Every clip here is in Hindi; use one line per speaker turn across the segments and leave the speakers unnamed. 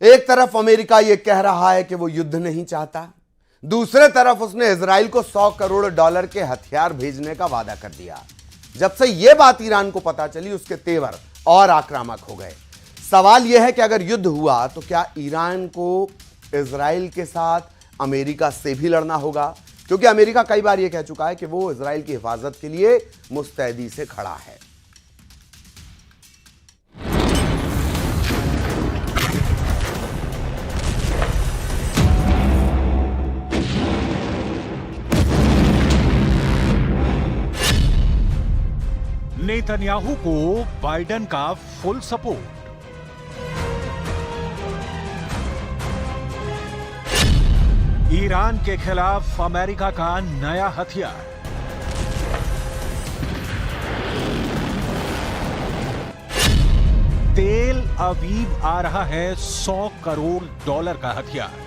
एक तरफ अमेरिका यह कह रहा है कि वो युद्ध नहीं चाहता, दूसरे तरफ उसने इजराइल को $100 करोड़ के हथियार भेजने का वादा कर दिया। जब से यह बात ईरान को पता चली, उसके तेवर और आक्रामक हो गए। सवाल यह है कि अगर युद्ध हुआ तो क्या ईरान को इजराइल के साथ अमेरिका से भी लड़ना होगा? क्योंकि अमेरिका कई बार यह कह चुका है कि वो इजराइल की हिफाजत के लिए मुस्तैदी से खड़ा है।
नेतन्याहू को बाइडेन का फुल सपोर्ट। ईरान के खिलाफ अमेरिका का नया हथियार। तेल अवीव आ रहा है $100 करोड़ का हथियार।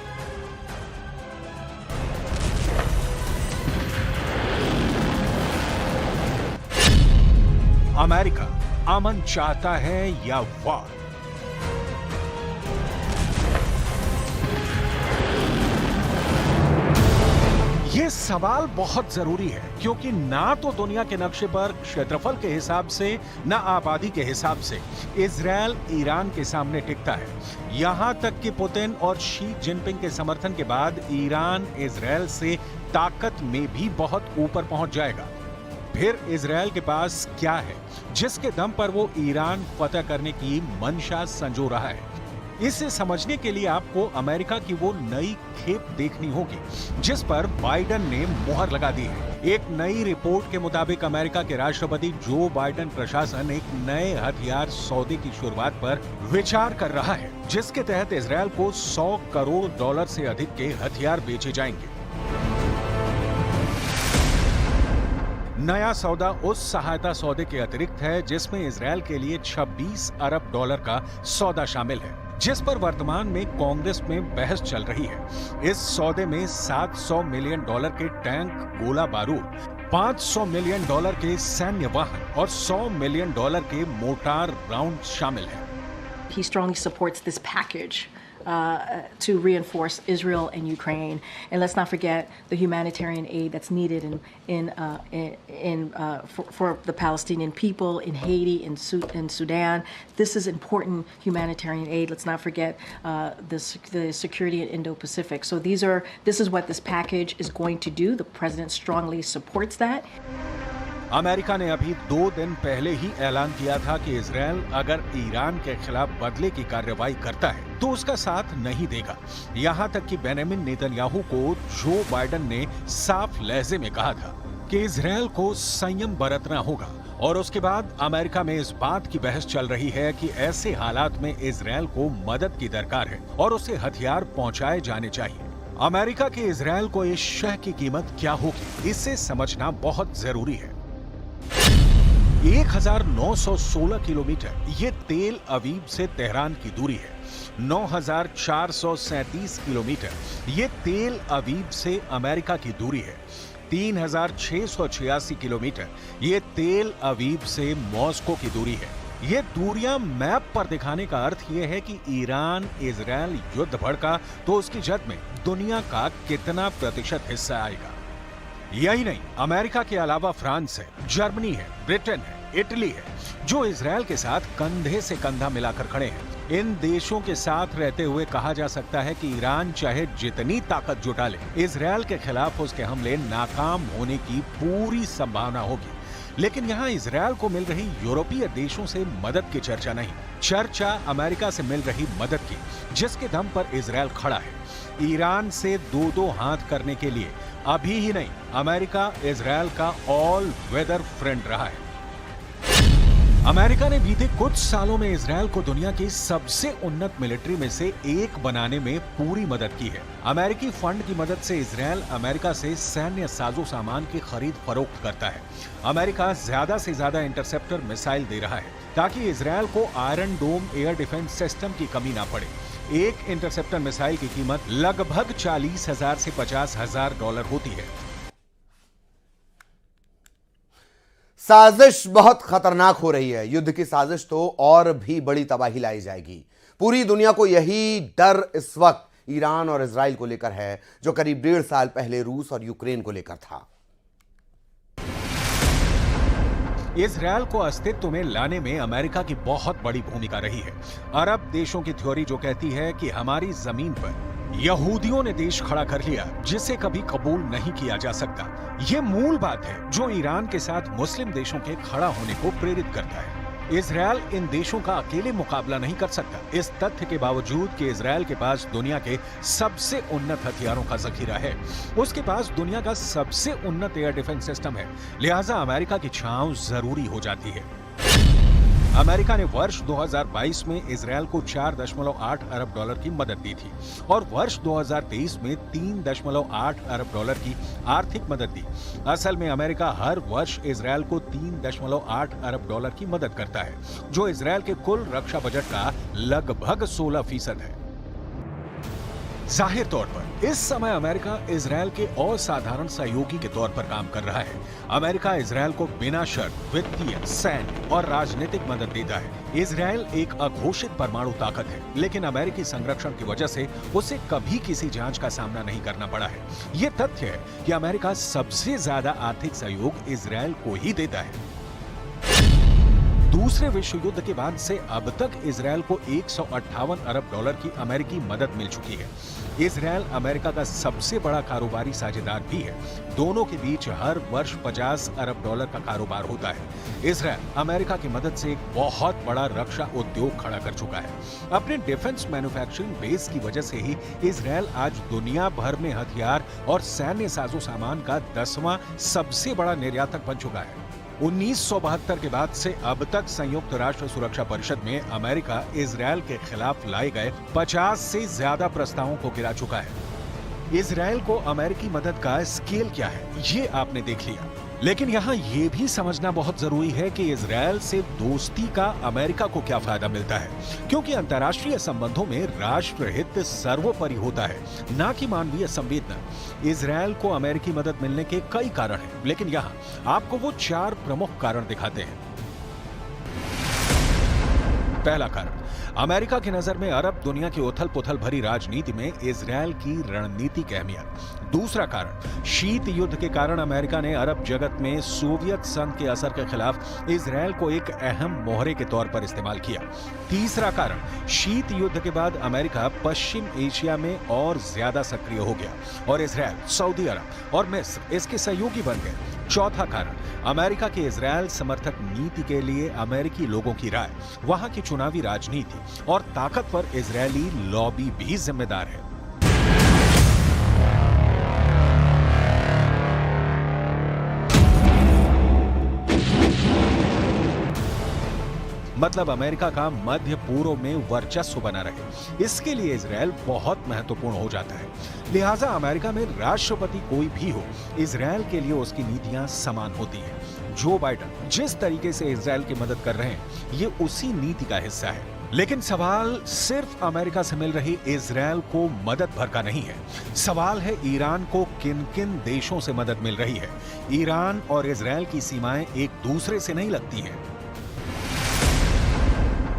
अमेरिका अमन चाहता है या वार? यह सवाल बहुत जरूरी है क्योंकि ना तो दुनिया के नक्शे पर क्षेत्रफल के हिसाब से ना आबादी के हिसाब से इजरायल ईरान के सामने टिकता है। यहां तक कि पुतिन और शी जिनपिंग के समर्थन के बाद ईरान इजरायल से ताकत में भी बहुत ऊपर पहुंच जाएगा। फिर इजरायल के पास क्या है जिसके दम पर वो ईरान फतह करने की मंशा संजो रहा है? इसे समझने के लिए आपको अमेरिका की वो नई खेप देखनी होगी जिस पर बाइडेन ने मुहर लगा दी है। एक नई रिपोर्ट के मुताबिक अमेरिका के राष्ट्रपति जो बाइडेन प्रशासन एक नए हथियार सौदे की शुरुआत पर विचार कर रहा है जिसके तहत इजरायल को $100 करोड़ से अधिक के हथियार बेचे जाएंगे। नया सौदा उस सहायता सौदे के अतिरिक्त है जिसमें इजरायल के लिए $26 अरब का सौदा शामिल है, जिस पर वर्तमान में कांग्रेस में बहस चल रही है। इस सौदे में $700 मिलियन के टैंक, गोला बारूद, $500 मिलियन के सैन्य वाहन और $100 मिलियन के मोर्टार राउंड शामिल हैं।
He strongly supports this package to reinforce Israel and Ukraine, and let's not forget the humanitarian aid that's needed for the Palestinian people in Haiti, in Sudan. This is important humanitarian aid. Let's not forget the security in Indo-Pacific. So this is what this package is going to do. The president strongly supports that.
America ने अभी 2 दिन पहले ही ऐलान किया था कि इजरायल अगर ईरान के खिलाफ बदले की कार्रवाई करता है तो उसका साथ नहीं देगा। यहां तक कि बेंजामिन नेतन्याहू को जो बाइडेन ने साफ लहजे में कहा था कि इजरायल को संयम बरतना होगा। और उसके बाद अमेरिका में इस बात की बहस चल रही है कि ऐसे हालात में इजरायल को मदद की दरकार है और उसे हथियार पहुंचाए जाने चाहिए। अमेरिका के इजरायल को इस शह की कीमत क्या होगी, इसे समझना बहुत जरूरी है। 1916 किलोमीटर ये तेल अवीव से तेहरान की दूरी है। 9437 किलोमीटर ये तेल अवीव से अमेरिका की दूरी है। 3686 किलोमीटर ये तेल अवीव से मॉस्को की दूरी है। ये दूरियां मैप पर दिखाने का अर्थ यह है कि ईरान इजरायल युद्ध भड़का तो उसकी जद में दुनिया का कितना प्रतिशत हिस्सा आएगा। यही नहीं, अमेरिका के अलावा फ्रांस है, जर्मनी है, ब्रिटेन है, इटली है जो इजरायल के साथ कंधे से कंधा मिलाकर खड़े हैं। इन देशों के साथ रहते हुए कहा जा सकता है कि ईरान चाहे जितनी ताकत जुटा ले, इजरायल के खिलाफ उसके हमले नाकाम होने की पूरी संभावना होगी। लेकिन यहाँ इजरायल को मिल रही यूरोपीय देशों से मदद की चर्चा नहीं, चर्चा अमेरिका से मिल रही मदद की जिसके दम पर इजरायल खड़ा है। ईरान से दो हाथ करने के लिए अभी ही नहीं, अमेरिका इजरायल का ऑल वेदर फ्रेंड रहा है। अमेरिका ने बीते कुछ सालों में इजरायल को दुनिया की सबसे उन्नत मिलिट्री में से एक बनाने में पूरी मदद की है। अमेरिकी फंड की मदद से इजरायल अमेरिका से सैन्य साजो सामान की खरीद फरोख्त करता है। अमेरिका ज्यादा से ज्यादा इंटरसेप्टर मिसाइल दे रहा है ताकि इजरायल को आयरन डोम एयर डिफेंस सिस्टम की कमी ना पड़े। एक इंटरसेप्टर मिसाइल की कीमत लगभग 40,000 से $50,000 होती है।
साजिश बहुत खतरनाक हो रही है। युद्ध की साजिश तो और भी बड़ी तबाही लाई जाएगी। पूरी दुनिया को यही डर इस वक्त ईरान और इजराइल को लेकर है जो करीब 1.5 साल पहले रूस और यूक्रेन को लेकर था।
इजरायल को अस्तित्व में लाने में अमेरिका की बहुत बड़ी भूमिका रही है। अरब देशों की थ्योरी जो कहती है कि हमारी जमीन पर यहूदियों ने देश खड़ा कर लिया जिसे कभी कबूल नहीं किया जा सकता। ये मूल बात है जो ईरान के साथ मुस्लिम देशों के खड़ा होने को प्रेरित करता है। इजरायल इन देशों का अकेले मुकाबला नहीं कर सकता। इस तथ्य के बावजूद कि इजरायल के पास दुनिया के सबसे उन्नत हथियारों का जखीरा है, उसके पास दुनिया का सबसे उन्नत एयर डिफेंस सिस्टम है, लिहाजा अमेरिका की छांव जरूरी हो जाती है। अमेरिका ने वर्ष 2022 में इजरायल को 4.8 अरब डॉलर की मदद दी थी और वर्ष 2023 में 3.8 अरब डॉलर की आर्थिक मदद दी। असल में अमेरिका हर वर्ष इजरायल को 3.8 अरब डॉलर की मदद करता है, जो इजरायल के कुल रक्षा बजट का लगभग 16% है। जाहिर तौर पर इस समय अमेरिका इजरायल के असाधारण सहयोगी के तौर पर काम कर रहा है। अमेरिका इजरायल को बिना शर्त वित्तीय, सैन्य और राजनीतिक मदद देता है। इजरायल एक अघोषित परमाणु ताकत है, लेकिन अमेरिकी संरक्षण की वजह से उसे कभी किसी जांच का सामना नहीं करना पड़ा है। ये तथ्य है कि अमेरिका सबसे ज्यादा आर्थिक सहयोग इजरायल को ही देता है। दूसरे विश्व युद्ध के बाद से अब तक इजरायल को 158 अरब डॉलर की अमेरिकी मदद मिल चुकी है। इजरायल अमेरिका का सबसे बड़ा कारोबारी साझेदार भी है। दोनों के बीच हर वर्ष 50 अरब डॉलर का कारोबार होता है। इजरायल अमेरिका की मदद से एक बहुत बड़ा रक्षा उद्योग खड़ा कर चुका है। अपने डिफेंस मैन्युफैक्चरिंग बेस की वजह से ही इजरायल आज दुनिया भर में हथियार और सैन्य साजो सामान का 10वां सबसे बड़ा निर्यातक बन चुका है। 1972 के बाद से अब तक संयुक्त राष्ट्र सुरक्षा परिषद में अमेरिका इजरायल के खिलाफ लाए गए 50 से ज्यादा प्रस्तावों को गिरा चुका है। इजरायल को अमेरिकी मदद का स्केल क्या है, ये आपने देख लिया, लेकिन यहाँ ये भी समझना बहुत जरूरी है कि इजरायल से दोस्ती का अमेरिका को क्या फायदा मिलता है, क्योंकि अंतर्राष्ट्रीय संबंधों में राष्ट्र हित सर्वोपरि होता है, ना कि मानवीय संवेदना। इजरायल को अमेरिकी मदद मिलने के कई कारण हैं, लेकिन यहाँ आपको वो 4 प्रमुख कारण दिखाते हैं। पहला कारण, अमेरिका की नजर में अरब दुनिया की उथल पुथल भरी राजनीति में इजरायल की रणनीतिक अहमियत। दूसरा कारण, शीत युद्ध के कारण अमेरिका ने अरब जगत में सोवियत संघ के असर के खिलाफ इजरायल को एक अहम मोहरे के तौर पर इस्तेमाल किया। तीसरा कारण, शीत युद्ध के बाद अमेरिका पश्चिम एशिया में और ज्यादा सक्रिय हो गया और इजरायल, सऊदी अरब और मिस्र इसके सहयोगी बन गए। चौथा कारण, अमेरिका की इजरायल समर्थक नीति के लिए अमेरिकी लोगों की राय, वहां की चुनावी राजनीति और ताकतवर इजरायली लॉबी भी जिम्मेदार है। मतलब अमेरिका का मध्य पूर्व में वर्चस्व बना रहे, इसके लिए इजरायल बहुत महत्वपूर्ण हो जाता है। लिहाजा अमेरिका में राष्ट्रपति कोई भी हो, इजरायल के लिए उसकी नीतियां समान होती हैं। जो बाइडेन जिस तरीके से इजरायल की मदद कर रहे हैं, ये उसी नीति का हिस्सा है। लेकिन सवाल सिर्फ अमेरिका से मिल रही इजरायल को मदद भर का नहीं है। सवाल है ईरान को किन किन देशों से मदद मिल रही है। ईरान और इजरायल की सीमाएं एक दूसरे से नहीं लगती हैं।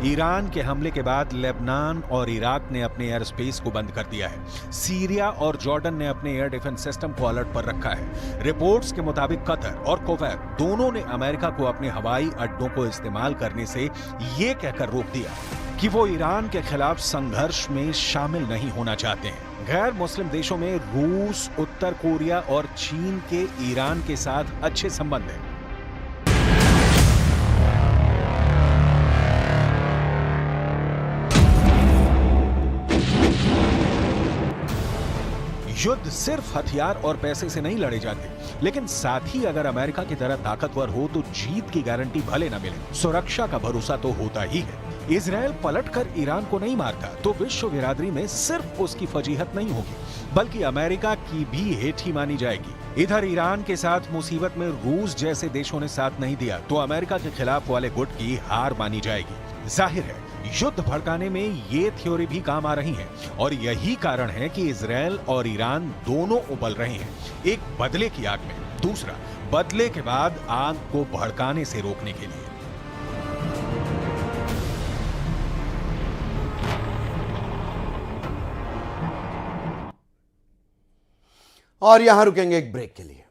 ईरान के हमले के बाद लेबनान और इराक ने अपने एयर स्पेस को बंद कर दिया है। सीरिया और जॉर्डन ने अपने एयर डिफेंस सिस्टम को अलर्ट पर रखा है। रिपोर्ट्स के मुताबिक कतर और कुवैत दोनों ने अमेरिका को अपने हवाई अड्डों को इस्तेमाल करने से ये कहकर रोक दिया कि वो ईरान के खिलाफ संघर्ष में शामिल नहीं होना चाहते हैं। गैर मुस्लिम देशों में रूस, उत्तर कोरिया और चीन के ईरान के साथ अच्छे संबंध हैं। युद्ध सिर्फ हथियार और पैसे से नहीं लड़े जाते, लेकिन साथ ही अगर अमेरिका की तरह ताकतवर हो तो जीत की गारंटी भले न मिले, सुरक्षा का भरोसा तो होता ही है। इजरायल पलटकर ईरान को नहीं मारता तो विश्व बिरादरी में सिर्फ उसकी फजीहत नहीं होगी, बल्कि अमेरिका की भी हेठी मानी जाएगी। इधर ईरान के साथ मुसीबत में रूस जैसे देशों ने साथ नहीं दिया तो अमेरिका के खिलाफ वाले गुट की हार मानी जाएगी। जाहिर है युद्ध भड़काने में ये थ्योरी भी काम आ रही है और यही कारण है कि इजरायल और ईरान दोनों उबल रहे हैं, एक बदले की आग में, दूसरा बदले के बाद आग को भड़काने से रोकने के लिए।
और यहां रुकेंगे एक ब्रेक के लिए।